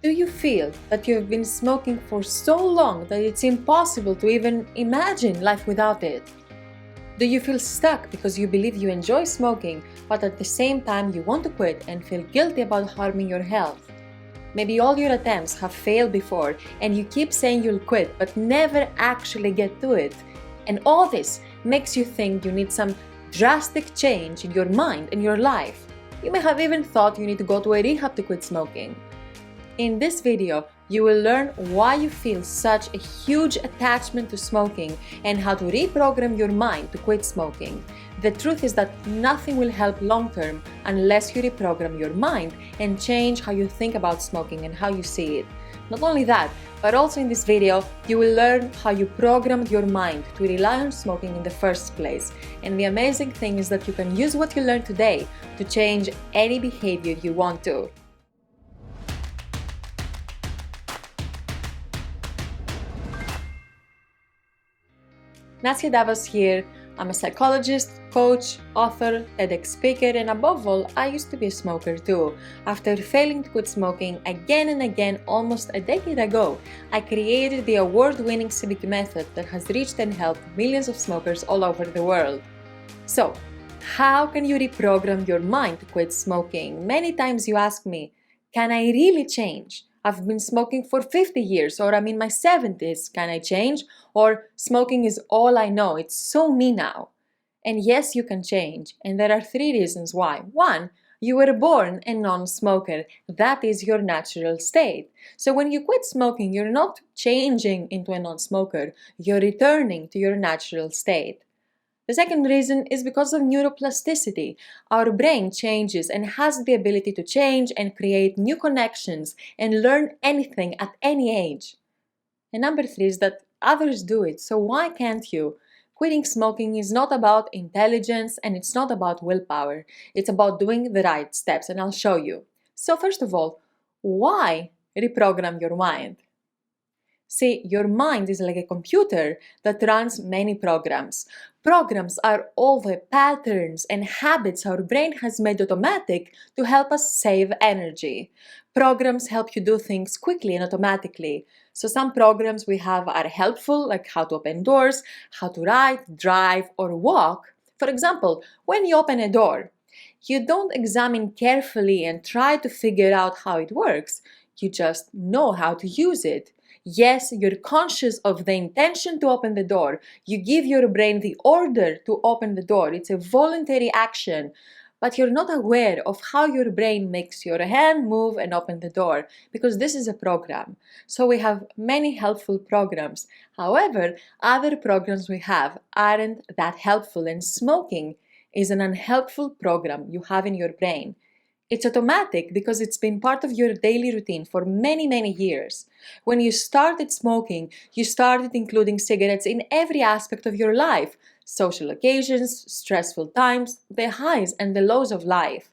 Do you feel that you have been smoking for so long that it's impossible to even imagine life without it? Do you feel stuck because you believe you enjoy smoking, but at the same time you want to quit and feel guilty about harming your health? Maybe all your attempts have failed before and you keep saying you'll quit but never actually get to it. And all this makes you think you need some drastic change in your mind and your life. You may have even thought you need to go to a rehab to quit smoking. In this video, you will learn why you feel such a huge attachment to smoking and how to reprogram your mind to quit smoking. The truth is that nothing will help long term unless you reprogram your mind and change how you think about smoking and how you see it. Not only that, but also in this video, you will learn how you programmed your mind to rely on smoking in the first place. And the amazing thing is that you can use what you learned today to change any behavior you want to. Nasya Davos here. I'm a psychologist, coach, author, TEDx speaker, and above all, I used to be a smoker too. After failing to quit smoking again and again almost a decade ago, I created the award-winning CBQ Method that has reached and helped millions of smokers all over the world. So, how can you reprogram your mind to quit smoking? Many times you ask me, can I really change? I've been smoking for 50 years, or I'm in my 70s, can I change? Or smoking is all I know, it's so me now. And yes, you can change, and there are 3 reasons why. 1, you were born a non-smoker. That is your natural state. So when you quit smoking, you're not changing into a non-smoker, you're returning to your natural state. The second reason is because of neuroplasticity. Our brain changes and has the ability to change and create new connections and learn anything at any age. And number 3 is that others do it, so why can't you? Quitting smoking is not about intelligence and it's not about willpower. It's about doing the right steps, and I'll show you. So first of all, why reprogram your mind? See, your mind is like a computer that runs many programs. Programs are all the patterns and habits our brain has made automatic to help us save energy. Programs help you do things quickly and automatically. So some programs we have are helpful, like how to open doors, how to write, drive, or walk. For example, when you open a door, you don't examine carefully and try to figure out how it works. You just know how to use it. Yes, you're conscious of the intention to open the door. You give your brain the order to open the door. It's a voluntary action, but you're not aware of how your brain makes your hand move and open the door, because this is a program. So we have many helpful programs. However, other programs we have aren't that helpful, and smoking is an unhelpful program you have in your brain. It's automatic because it's been part of your daily routine for many, many years. When you started smoking, you started including cigarettes in every aspect of your life: social occasions, stressful times, the highs and the lows of life.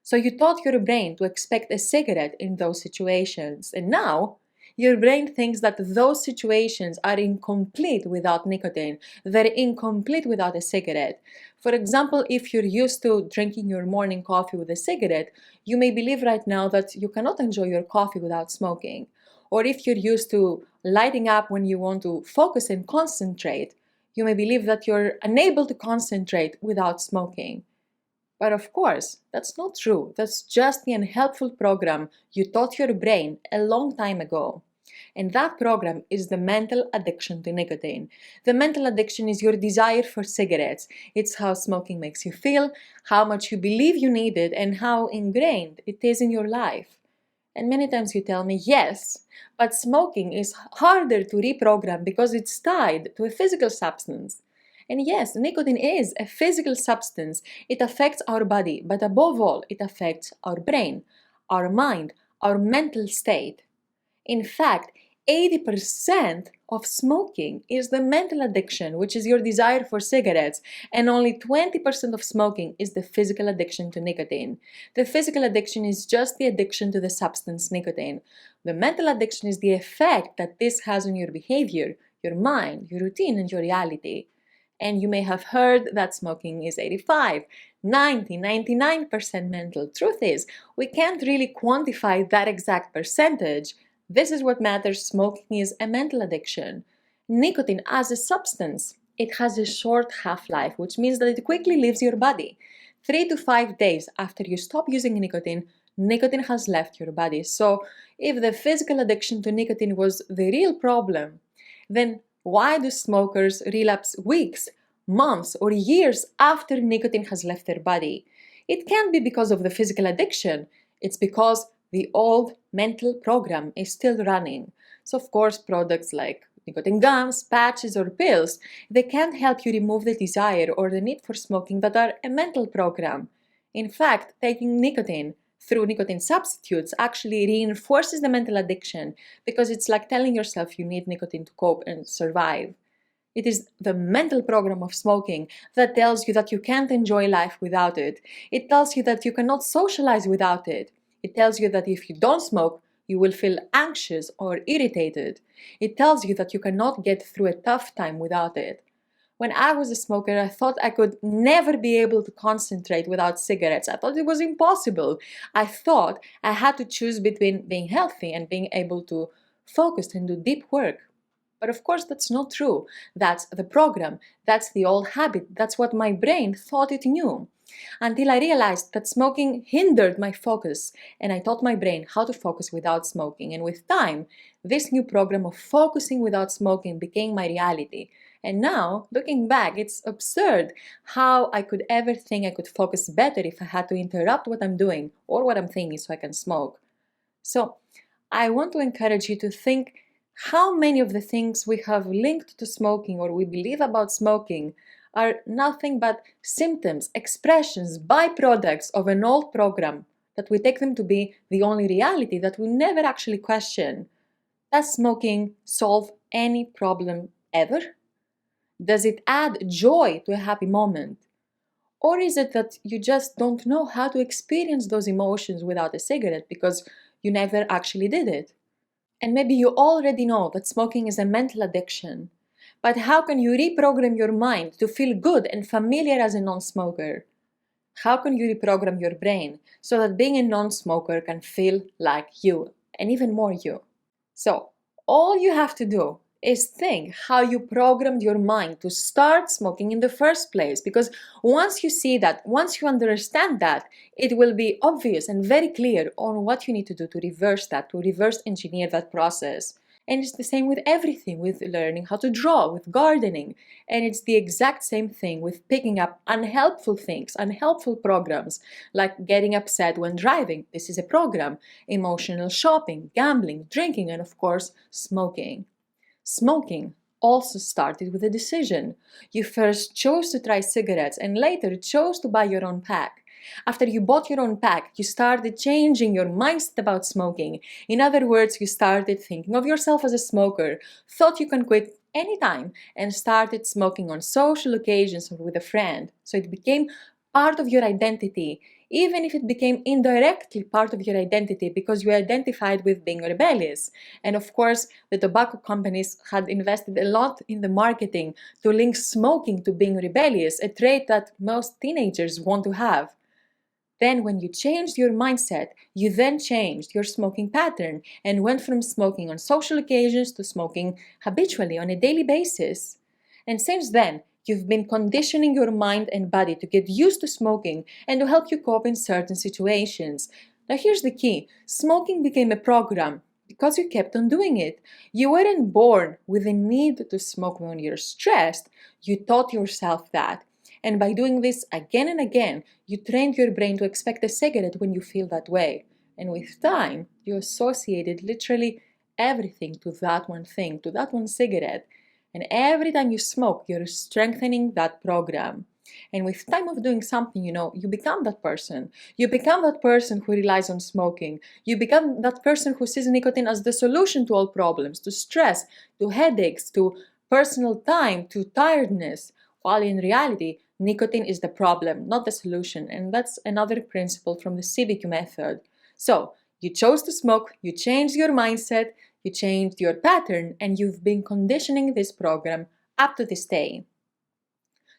So you taught your brain to expect a cigarette in those situations, and now your brain thinks that those situations are incomplete without nicotine. They're incomplete without a cigarette. For example, if you're used to drinking your morning coffee with a cigarette, you may believe right now that you cannot enjoy your coffee without smoking. Or if you're used to lighting up when you want to focus and concentrate, you may believe that you're unable to concentrate without smoking. But of course, that's not true. That's just the unhelpful program you taught your brain a long time ago. And that program is the mental addiction to nicotine. The mental addiction is your desire for cigarettes. It's how smoking makes you feel, how much you believe you need it, and how ingrained it is in your life. And many times you tell me, yes, but smoking is harder to reprogram because it's tied to a physical substance. And yes, nicotine is a physical substance. It affects our body, but above all, it affects our brain, our mind, our mental state. In fact, 80% of smoking is the mental addiction, which is your desire for cigarettes, and only 20% of smoking is the physical addiction to nicotine. The physical addiction is just the addiction to the substance nicotine. The mental addiction is the effect that this has on your behavior, your mind, your routine, and your reality. And you may have heard that smoking is 85, 90, 99% mental. Truth is, we can't really quantify that exact percentage. This is what matters. Smoking is a mental addiction. Nicotine as a substance, it has a short half-life, which means that it quickly leaves your body. 3 to 5 days after you stop using nicotine, nicotine has left your body. So if the physical addiction to nicotine was the real problem, then why do smokers relapse weeks, months, or years after nicotine has left their body? It can't be because of the physical addiction. It's because the old mental program is still running. So of course, products like nicotine gums, patches, or pills, they can't help you remove the desire or the need for smoking that are a mental program. In fact, taking nicotine through nicotine substitutes actually reinforces the mental addiction because it's like telling yourself you need nicotine to cope and survive. It is the mental program of smoking that tells you that you can't enjoy life without it. It tells you that you cannot socialize without it. It tells you that if you don't smoke, you will feel anxious or irritated. It tells you that you cannot get through a tough time without it. When I was a smoker, I thought I could never be able to concentrate without cigarettes. I thought it was impossible. I thought I had to choose between being healthy and being able to focus and do deep work. But of course, that's not true. That's the program. That's the old habit. That's what my brain thought it knew. Until I realized that smoking hindered my focus, and I taught my brain how to focus without smoking. And with time, this new program of focusing without smoking became my reality. And now, looking back, it's absurd how I could ever think I could focus better if I had to interrupt what I'm doing or what I'm thinking so I can smoke. So, I want to encourage you to think how many of the things we have linked to smoking or we believe about smoking are nothing but symptoms, expressions, byproducts of an old program, that we take them to be the only reality that we never actually question. Does smoking solve any problem ever? Does it add joy to a happy moment? Or is it that you just don't know how to experience those emotions without a cigarette because you never actually did it? And maybe you already know that smoking is a mental addiction. But how can you reprogram your mind to feel good and familiar as a non-smoker? How can you reprogram your brain so that being a non-smoker can feel like you, and even more you? So, all you have to do is think how you programmed your mind to start smoking in the first place. Because once you see that, once you understand that, it will be obvious and very clear on what you need to do to reverse that, to reverse engineer that process. And it's the same with everything, with learning how to draw, with gardening. And it's the exact same thing with picking up unhelpful things, unhelpful programs, like getting upset when driving. This is a program. Emotional shopping, gambling, drinking, and of course, smoking. Smoking also started with a decision. You first chose to try cigarettes and later chose to buy your own pack. After you bought your own pack, you started changing your mindset about smoking. In other words, you started thinking of yourself as a smoker, thought you can quit anytime, and started smoking on social occasions or with a friend. So it became part of your identity, even if it became indirectly part of your identity because you identified with being rebellious. And of course, the tobacco companies had invested a lot in the marketing to link smoking to being rebellious, a trait that most teenagers want to have. Then when you changed your mindset, you then changed your smoking pattern and went from smoking on social occasions to smoking habitually on a daily basis. And since then, you've been conditioning your mind and body to get used to smoking and to help you cope in certain situations. Now here's the key. Smoking became a program because you kept on doing it. You weren't born with a need to smoke when you're stressed. You taught yourself that. And by doing this again and again, you trained your brain to expect a cigarette when you feel that way. And with time, you associated literally everything to that one thing, to that one cigarette. And every time you smoke, you're strengthening that program. And with time of doing something, you become that person. You become that person who relies on smoking. You become that person who sees nicotine as the solution to all problems, to stress, to headaches, to personal time, to tiredness. While in reality, nicotine is the problem, not the solution. And that's another principle from the CBQ method. So, you chose to smoke, you changed your mindset, you changed your pattern, and you've been conditioning this program up to this day.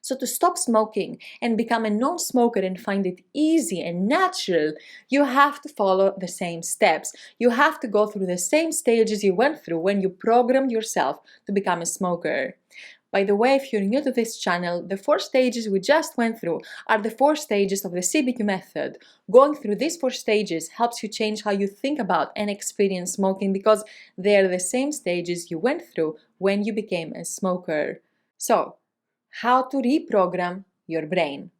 So to stop smoking and become a non-smoker and find it easy and natural, you have to follow the same steps. You have to go through the same stages you went through when you programmed yourself to become a smoker. By the way, if you're new to this channel, the 4 stages we just went through are the 4 stages of the CBQ method. Going through these 4 stages helps you change how you think about and experience smoking because they are the same stages you went through when you became a smoker. So, how to reprogram your brain.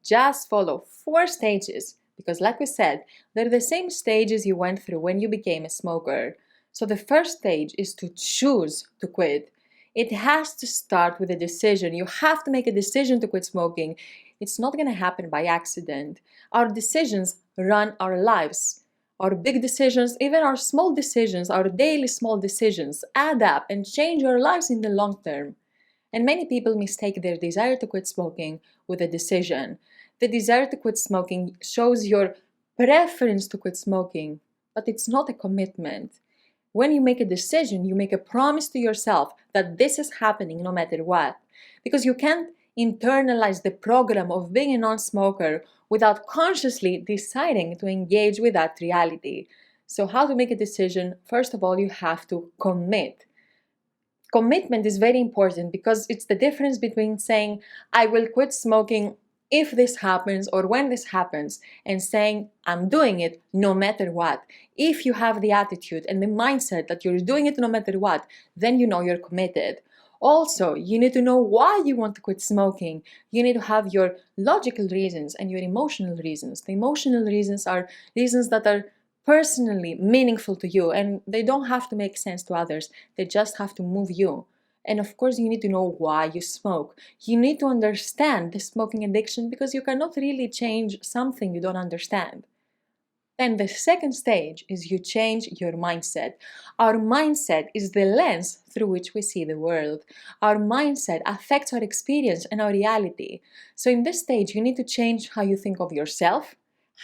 Just follow 4 stages because, like we said, they're the same stages you went through when you became a smoker. So the first stage is to choose to quit. It has to start with a decision. You have to make a decision to quit smoking. It's not going to happen by accident. Our decisions run our lives. Our big decisions, even our small decisions, our daily small decisions add up and change our lives in the long term. And many people mistake their desire to quit smoking with a decision. The desire to quit smoking shows your preference to quit smoking, but it's not a commitment. When you make a decision, you make a promise to yourself that this is happening no matter what. Because you can't internalize the program of being a non-smoker without consciously deciding to engage with that reality. So how to make a decision? First of all, you have to commit. Commitment is very important because it's the difference between saying, I will quit smoking if this happens or when this happens, and saying, I'm doing it no matter what. If you have the attitude and the mindset that you're doing it no matter what, then you know you're committed. Also, you need to know why you want to quit smoking. You need to have your logical reasons and your emotional reasons. The emotional reasons are reasons that are personally meaningful to you, and they don't have to make sense to others. They just have to move you. And of course, you need to know why you smoke. You need to understand the smoking addiction because you cannot really change something you don't understand. Then the second stage is you change your mindset. Our mindset is the lens through which we see the world. Our mindset affects our experience and our reality. So in this stage, you need to change how you think of yourself,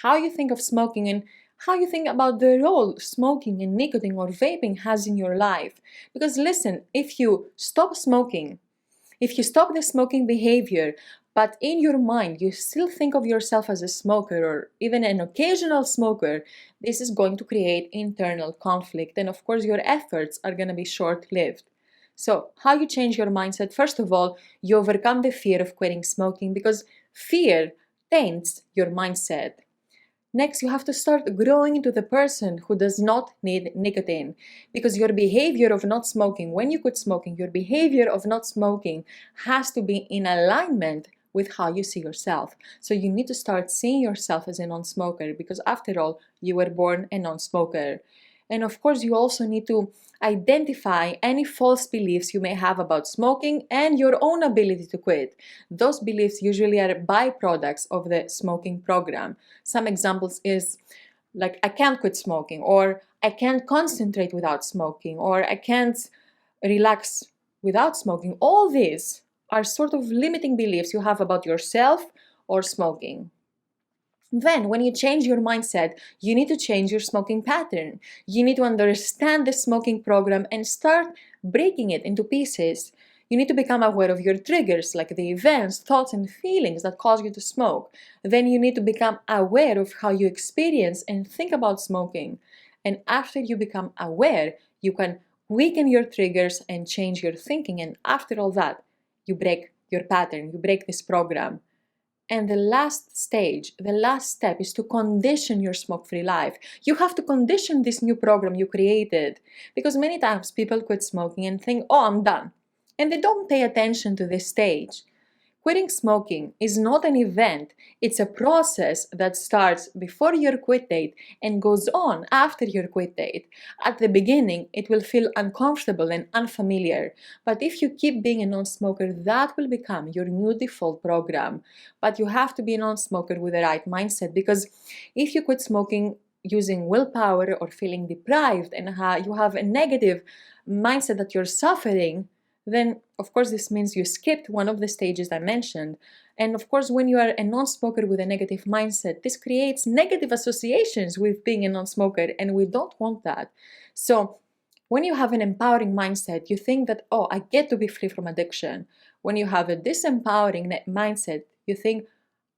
how you think of smoking, and how you think about the role smoking and nicotine or vaping has in your life. Because listen, if you stop smoking, if you stop the smoking behavior, but in your mind you still think of yourself as a smoker or even an occasional smoker, this is going to create internal conflict. And of course, your efforts are going to be short-lived. So how you change your mindset? First of all, you overcome the fear of quitting smoking because fear taints your mindset. Next, you have to start growing into the person who does not need nicotine because your behavior of not smoking, when you quit smoking, your behavior of not smoking has to be in alignment with how you see yourself. So you need to start seeing yourself as a non-smoker because after all, you were born a non-smoker. And of course, you also need to identify any false beliefs you may have about smoking and your own ability to quit. Those beliefs usually are byproducts of the smoking program. Some examples is like, I can't quit smoking, or I can't concentrate without smoking, or I can't relax without smoking. All these are sort of limiting beliefs you have about yourself or smoking. Then, when you change your mindset, you need to change your smoking pattern. You need to understand the smoking program and start breaking it into pieces. You need to become aware of your triggers, like the events, thoughts, and feelings that cause you to smoke. Then you need to become aware of how you experience and think about smoking. And after you become aware, you can weaken your triggers and change your thinking. And after all that, you break your pattern, you break this program. And the last stage, the last step is to condition your smoke-free life. You have to condition this new program you created because many times people quit smoking and think, oh, I'm done. And they don't pay attention to this stage. Quitting smoking is not an event, it's a process that starts before your quit date and goes on after your quit date. At the beginning, it will feel uncomfortable and unfamiliar, but if you keep being a non-smoker, that will become your new default program. But you have to be a non-smoker with the right mindset because if you quit smoking using willpower or feeling deprived and you have a negative mindset that you're suffering, then of course this means you skipped one of the stages I mentioned. And of course, when you are a non-smoker with a negative mindset, this creates negative associations with being a non-smoker, and we don't want that. So when you have an empowering mindset, you think that, oh, I get to be free from addiction. When you have a disempowering mindset, you think,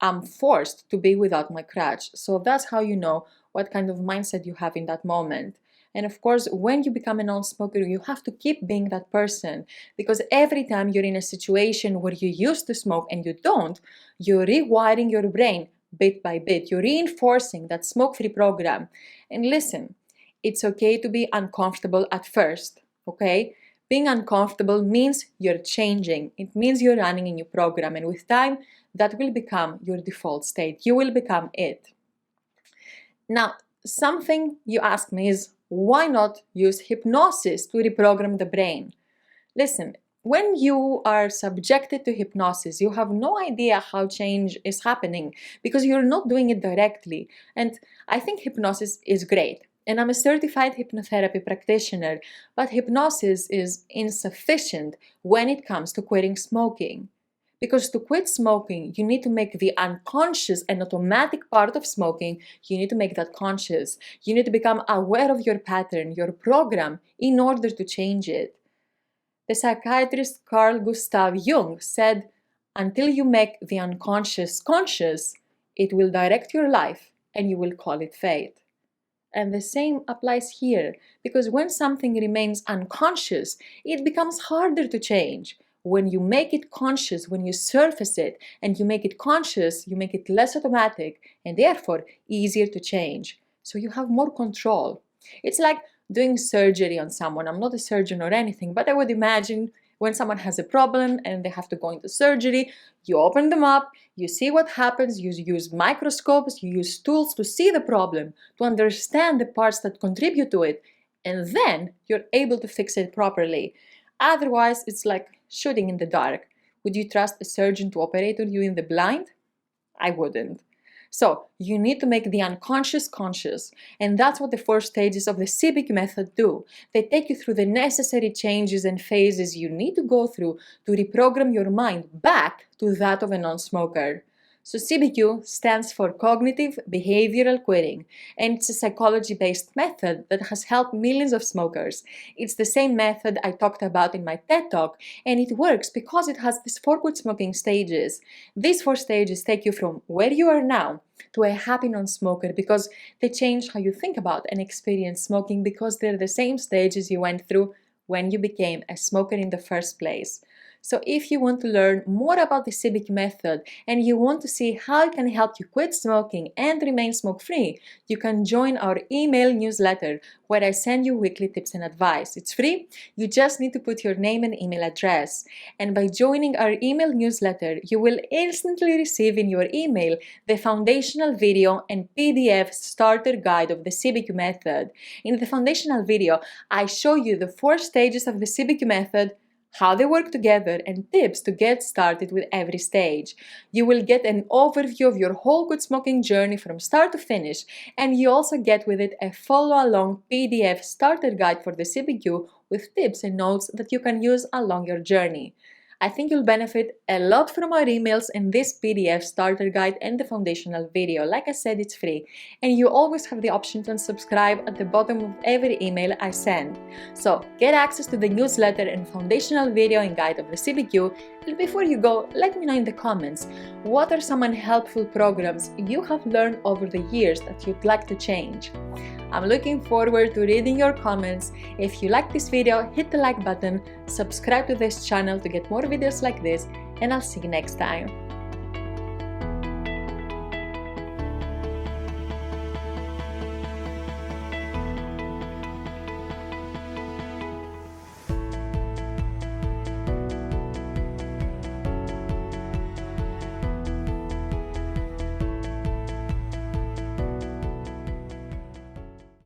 I'm forced to be without my crutch. So that's how you know what kind of mindset you have in that moment. And of course, when you become a non-smoker, you have to keep being that person, because every time you're in a situation where you used to smoke and you don't, you're rewiring your brain bit by bit. You're reinforcing that smoke-free program. And listen, it's okay to be uncomfortable at first, okay? Being uncomfortable means you're changing. It means you're running a new program, and with time, that will become your default state. You will become it. Now, something you ask me is, why not use hypnosis to reprogram the brain? Listen, when you are subjected to hypnosis, you have no idea how change is happening because you're not doing it directly. And I think hypnosis is great. And I'm a certified hypnotherapy practitioner, but hypnosis is insufficient when it comes to quitting smoking. Because to quit smoking, you need to make the unconscious and automatic part of smoking, you need to make that conscious. You need to become aware of your pattern, your program, in order to change it. The psychiatrist Carl Gustav Jung said, until you make the unconscious conscious, it will direct your life and you will call it fate. And the same applies here, because when something remains unconscious, it becomes harder to change. When you make it conscious, when you surface it and you make it conscious, you make it less automatic and therefore easier to change. So you have more control. It's like doing surgery on someone. I'm not a surgeon or anything, but I would imagine when someone has a problem and they have to go into surgery, you open them up, you see what happens, you use microscopes, you use tools to see the problem, to understand the parts that contribute to it, and then you're able to fix it properly. Otherwise, it's like shooting in the dark. Would you trust a surgeon to operate on you in the blind? I wouldn't. So you need to make the unconscious conscious, and that's what the 4 stages of the CBQ method do. They take you through the necessary changes and phases you need to go through to reprogram your mind back to that of a non-smoker. So CBQ stands for Cognitive Behavioral Quitting, and it's a psychology-based method that has helped millions of smokers. It's the same method I talked about in my TED Talk, and it works because it has these 4 quit smoking stages. These 4 stages take you from where you are now to a happy non-smoker, because they change how you think about and experience smoking, because they're the same stages you went through when you became a smoker in the first place. So if you want to learn more about the CBQ method and you want to see how it can help you quit smoking and remain smoke-free, you can join our email newsletter where I send you weekly tips and advice. It's free. You just need to put your name and email address. And by joining our email newsletter, you will instantly receive in your email the foundational video and PDF starter guide of the CBQ method. In the foundational video, I show you the 4 stages of the CBQ method, how they work together, and tips to get started with every stage. You will get an overview of your whole quit smoking journey from start to finish, and you also get with it a follow-along PDF starter guide for the CBQ with tips and notes that you can use along your journey. I think you'll benefit a lot from our emails and this PDF starter guide and the foundational video. Like I said, it's free, and you always have the option to unsubscribe at the bottom of every email I send. So get access to the newsletter and foundational video and guide of the CBQ. And before you go, let me know in the comments, what are some unhelpful programs you have learned over the years that you'd like to change? I'm looking forward to reading your comments. If you like this video, hit the like button, subscribe to this channel to get more videos like this, and I'll see you next time.